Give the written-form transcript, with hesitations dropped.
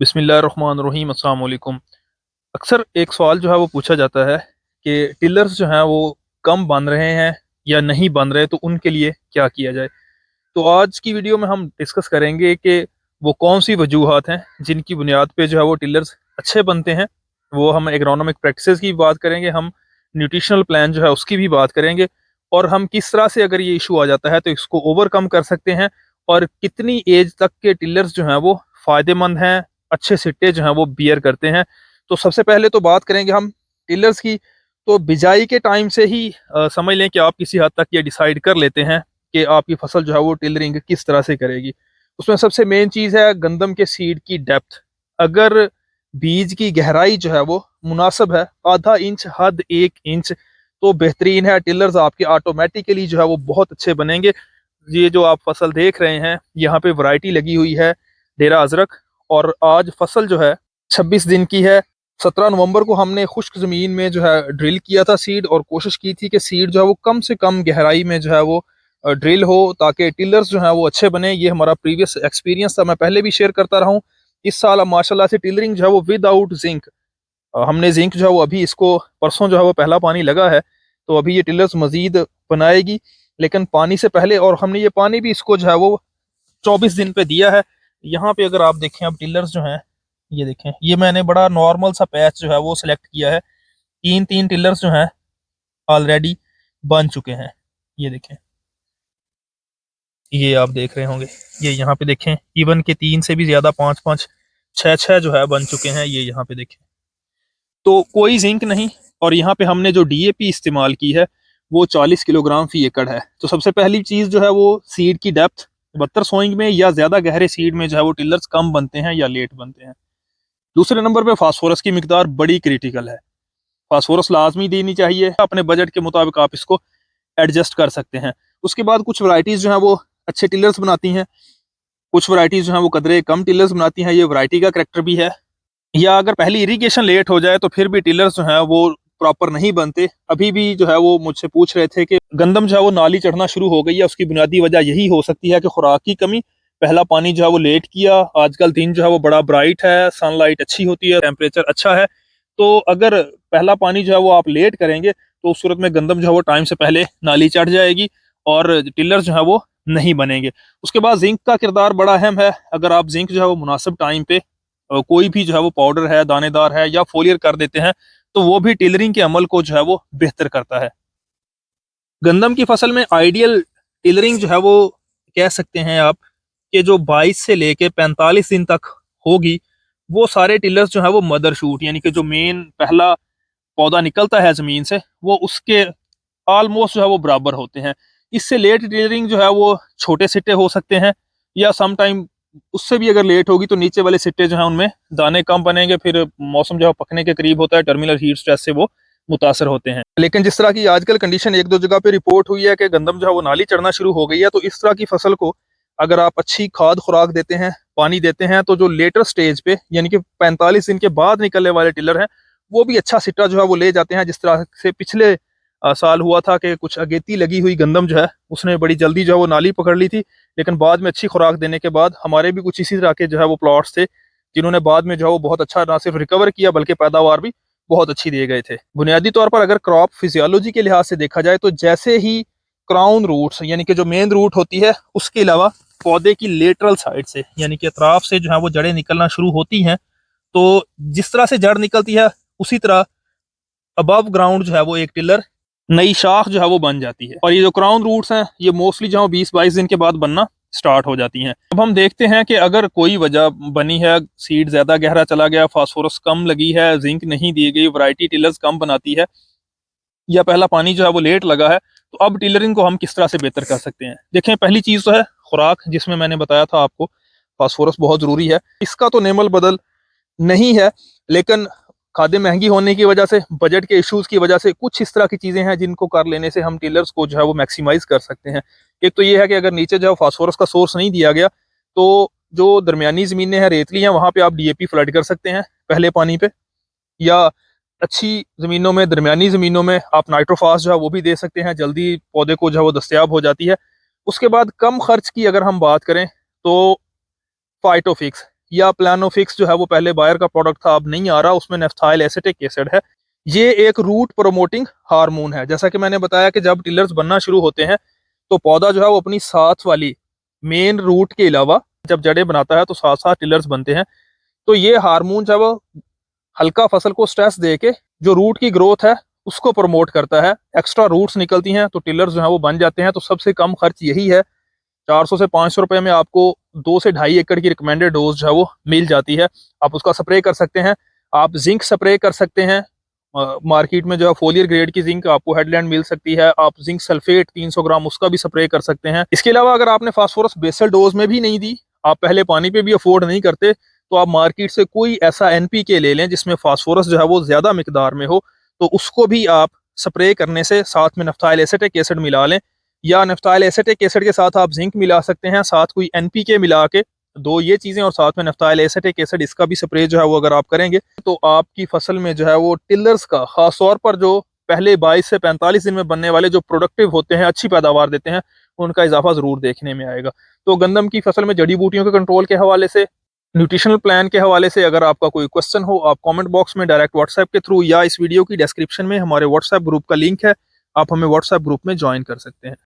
बिस्मिल्लाहिर्रहमानिर्रहीम अस्सलाम वालेकुम। अक्सर एक सवाल जो है वो पूछा जाता है कि टिलर्स जो हैं वो कम बन रहे हैं या नहीं बन रहे, तो उनके लिए क्या किया जाए। तो आज की वीडियो में हम डिस्कस करेंगे कि वो कौन सी वजूहात हैं जिनकी बुनियाद पे जो है वो टिलर्स अच्छे बनते हैं। वो हम एग्रोनॉमिक प्रैक्टिसेस की बात करेंगे, हम न्यूट्रिशनल प्लान जो है उसकी भी बात करेंगे, और हम किस तरह से अगर ये इशू आ जाता है तो इसको ओवरकम कर सकते हैं, और कितनी एज तक के टिलर्स जो हैं वो फ़ायदेमंद हैं, अच्छे सिट्टे जो हैं वो बियर करते हैं। तो सबसे पहले तो बात करेंगे हम टिलर्स की। तो बिजाई के टाइम से ही समझ लें कि आप किसी हद तक ये डिसाइड कर लेते हैं कि आपकी फसल जो है वो टिलरिंग किस तरह से करेगी। उसमें सबसे मेन चीज़ है गंदम के सीड की डेप्थ। अगर बीज की गहराई जो है वो मुनासिब है, आधा इंच हद 1 इंच, तो बेहतरीन है। टिलर्स आपके ऑटोमेटिकली जो है वो बहुत अच्छे बनेंगे। ये जो आप फसल देख रहे हैं, यहाँ पे वैरायटी लगी हुई है डेरा अजरक, और आज फसल जो है 26 दिन की है। 17 नवंबर को हमने खुश्क ज़मीन में जो है ड्रिल किया था सीड, और कोशिश की थी कि सीड जो है वो कम से कम गहराई में जो है वो ड्रिल हो, ताकि टिलर्स जो है वो अच्छे बने। ये हमारा प्रीवियस एक्सपीरियंस था, मैं पहले भी शेयर करता रहा हूँ। इस साल अब माशाल्लाह से टिलरिंग जो है वो विदाउट जिंक, हमने जिंक जो है वो अभी इसको परसों जो है वो पहला पानी लगा है, तो अभी ये टिलर्स मजीद बनाएगी, लेकिन पानी से पहले। और हमने ये पानी भी इसको जो है वो 24 दिन पे दिया है। यहाँ पे अगर आप देखें, अब टिलर्स जो हैं, ये देखें, ये मैंने बड़ा नॉर्मल सा पैच जो है वो सिलेक्ट किया है। तीन तीन टिलर्स जो हैं ऑलरेडी बन चुके हैं। ये देखें, ये आप देख रहे होंगे, ये यहाँ पे देखें, इवन के 3 से भी ज्यादा, 5 5, 6 6 जो है बन चुके हैं। ये यहाँ पे देखें, तो कोई जिंक नहीं। और यहाँ पे हमने जो डीएपी इस्तेमाल की है वो 40 किलोग्राम फी एकड़ है। तो सबसे पहली चीज़ जो है वो सीड की डेप्थ। 72 सोइंग में या ज़्यादा गहरे सीड में जो है वो टिलर्स कम बनते हैं या लेट बनते हैं। दूसरे नंबर पे फास्फोरस की मिकदार बड़ी क्रिटिकल है। फास्फोरस लाजमी देनी चाहिए, अपने बजट के मुताबिक आप इसको एडजस्ट कर सकते हैं। उसके बाद कुछ वैरायटीज़ जो है वो अच्छे टिलर्स बनाती हैं, कुछ वैरायटीज़ जो है वो कदरे कम टिलर्स बनाती हैं। ये वैरायटी का करेक्टर भी है। या अगर पहली इरिगेशन लेट हो जाए तो फिर भी टिलर्स जो है वो प्रॉपर नहीं बनते। अभी भी जो है वो मुझसे पूछ रहे थे कि गंदम जो है वो नाली चढ़ना शुरू हो गई है, उसकी बुनियादी वजह यही हो सकती है कि खुराक की कमी। पहला पानी जो है वो लेट किया। आजकल दिन जो है वो बड़ा ब्राइट है, सनलाइट अच्छी होती है, टेम्परेचर अच्छा है। तो अगर पहला पानी जो है वो आप लेट करेंगे तो उस सूरत में गंदम जो है वो टाइम से पहले नाली चढ़ जाएगी, और टिलर्स जो है वो नहीं बनेंगे। उसके बाद जिंक का किरदार बड़ा अहम है। अगर आप जिंक जो है वो मुनासिब टाइम पे कोई भी जो है वो पाउडर है, दानेदार है, या फोलियर कर देते हैं, तो वो भी टिलरिंग के अमल को जो है वो बेहतर करता है। गंदम की फसल में आइडियल टिलरिंग जो है वो कह सकते हैं आप कि जो 22 से लेके 45 दिन तक होगी, वो सारे टिलर्स जो है वो मदर शूट, यानी कि जो मेन पहला पौधा निकलता है जमीन से, वो उसके ऑलमोस्ट जो है वो बराबर होते हैं। इससे लेट टिलरिंग जो है वो छोटे सिट्टे हो सकते हैं, या सम टाइम उससे भी अगर लेट होगी तो नीचे वाले सिट्टे जो है उनमें दाने कम बनेंगे। फिर मौसम जो है पकने के करीब होता है, टर्मिनल हीट स्ट्रेस से वो मुतासर होते हैं। लेकिन जिस तरह की आजकल कंडीशन एक दो जगह पे रिपोर्ट हुई है कि गंदम जो है वो नाली चढ़ना शुरू हो गई है, तो इस तरह की फसल को अगर आप अच्छी खाद खुराक देते हैं, पानी देते हैं, तो जो लेटर स्टेज पे यानी कि 45 दिन के बाद निकलने वाले टिलर हैं, वो भी अच्छा सिट्टा जो है वो ले जाते हैं। जिस तरह से पिछले साल हुआ था कि कुछ अगेती लगी हुई गंदम जो है उसने बड़ी जल्दी जो है वो नाली पकड़ ली थी, लेकिन बाद में अच्छी खुराक देने के बाद हमारे भी कुछ इसी तरह के जो है वो प्लॉट्स थे, जिन्होंने बाद में जो है वो बहुत अच्छा ना सिर्फ रिकवर किया बल्कि पैदावार भी बहुत अच्छी दिए गए थे। बुनियादी तौर पर अगर क्रॉप फिजियोलॉजी के लिहाज से देखा जाए, तो जैसे ही क्राउन रूट्स यानी कि जो मेन रूट होती है उसके अलावा पौधे की लेटरल साइड से यानी कि अतराफ से जो है वो जड़ें निकलना शुरू होती हैं, तो जिस तरह से जड़ निकलती है उसी तरह अबव ग्राउंड जो है वो एक टिलर नई शाख जो है वो बन जाती है। और ये जो क्राउन रूट्स हैं ये मोस्टली जो 20-22 दिन के बाद बनना स्टार्ट हो जाती हैं। अब हम देखते हैं कि अगर कोई वजह बनी है, सीड ज़्यादा गहरा चला गया, फास्फोरस कम लगी है, जिंक नहीं दी गई, वैरायटी टिलर्स कम बनाती है, या पहला पानी जो है वो लेट लगा है, तो अब टिलरिंग को हम किस तरह से बेहतर कर सकते हैं। देखें, पहली चीज़ तो है खुराक, जिसमें मैंने बताया था आपको फास्फोरस बहुत ज़रूरी है। इसका तो नेमल बदल नहीं है, लेकिन खादें महंगी होने की वजह से, बजट के इश्यूज की वजह से, कुछ इस तरह की चीज़ें हैं जिनको कर लेने से हम टिलर्स को जो है वो मैक्सिमाइज कर सकते हैं। एक तो ये है कि अगर नीचे जो है फास्फोरस का सोर्स नहीं दिया गया, तो जो दरमियानी ज़मीनें हैं, रेतली हैं, वहाँ पे आप डीएपी फ्लड कर सकते हैं पहले पानी पे, या अच्छी ज़मीनों में, दरमियानी ज़मीनों में आप नाइट्रोफास जो है वो भी दे सकते हैं, जल्दी पौधे को जो है वो दस्तयाब हो जाती है। उसके बाद कम खर्च की अगर हम बात करें तो फाइटोफिक्स या प्लानोफिक्स जो है वो पहले बायर का प्रोडक्ट था, अब नहीं आ रहा, उसमें नेफ्थाइल एसिटिक एसिड है। ये एक रूट प्रोमोटिंग हार्मोन है। जैसा कि मैंने बताया कि जब टिलर्स बनना शुरू होते हैं तो पौधा जो है वो अपनी साथ वाली मेन रूट के अलावा जब जड़ें बनाता है तो साथ साथ टिलर्स बनते हैं। तो ये हार्मोन जब हल्का फसल को स्ट्रेस दे के जो रूट की ग्रोथ है उसको प्रमोट करता है, एक्स्ट्रा रूट्स निकलती हैं तो टिलर्स जो है वो बन जाते हैं। तो सबसे कम खर्च यही है, 400 से 500 रुपए में आपको 2 से 2.5 एकड़ की रिकमेंडेड डोज जो है वो मिल जाती है। आप उसका स्प्रे कर सकते हैं। आप जिंक स्प्रे कर सकते हैं। मार्केट में जो है फोलियर ग्रेड की जिंक आपको हेडलैंड मिल सकती है। आप जिंक सल्फेट 300 ग्राम उसका भी स्प्रे कर सकते हैं। इसके अलावा अगर आपने फास्फोरस बेसल डोज में भी नहीं दी, आप पहले पानी पे भी अफोर्ड नहीं करते, तो आप मार्केट से कोई ऐसा एनपीके ले लें जिसमें फास्फोरस जो है वो ज्यादा मिकदार में हो, तो उसको भी आप स्प्रे करने से साथ में नेफ्थाइल एसिटिक एसिड मिला लें, या नेफ्थाइल एसिटिक एसिड के साथ आप जिंक मिला सकते हैं, साथ कोई एनपीके मिला के, दो ये चीजें और साथ में नेफ्थाइल एसिटिक एसिड, इसका भी स्प्रे जो है वो अगर आप करेंगे तो आपकी फसल में जो है वो टिलर्स का खास तौर पर जो पहले 22 से 45 दिन में बनने वाले जो प्रोडक्टिव होते हैं, अच्छी पैदावार देते हैं, उनका इजाफा जरूर देखने में आएगा। तो गंदम की फसल में जड़ी बूटियों के कंट्रोल के हवाले से, न्यूट्रिशनल प्लान के हवाले से अगर आपका कोई क्वेश्चन हो, आप कमेंट बॉक्स में डायरेक्ट व्हाट्सएप के थ्रू या इस वीडियो की डिस्क्रिप्शन में हमारे व्हाट्सएप ग्रुप का लिंक है, आप हमें व्हाट्सएप ग्रुप में ज्वाइन कर सकते हैं।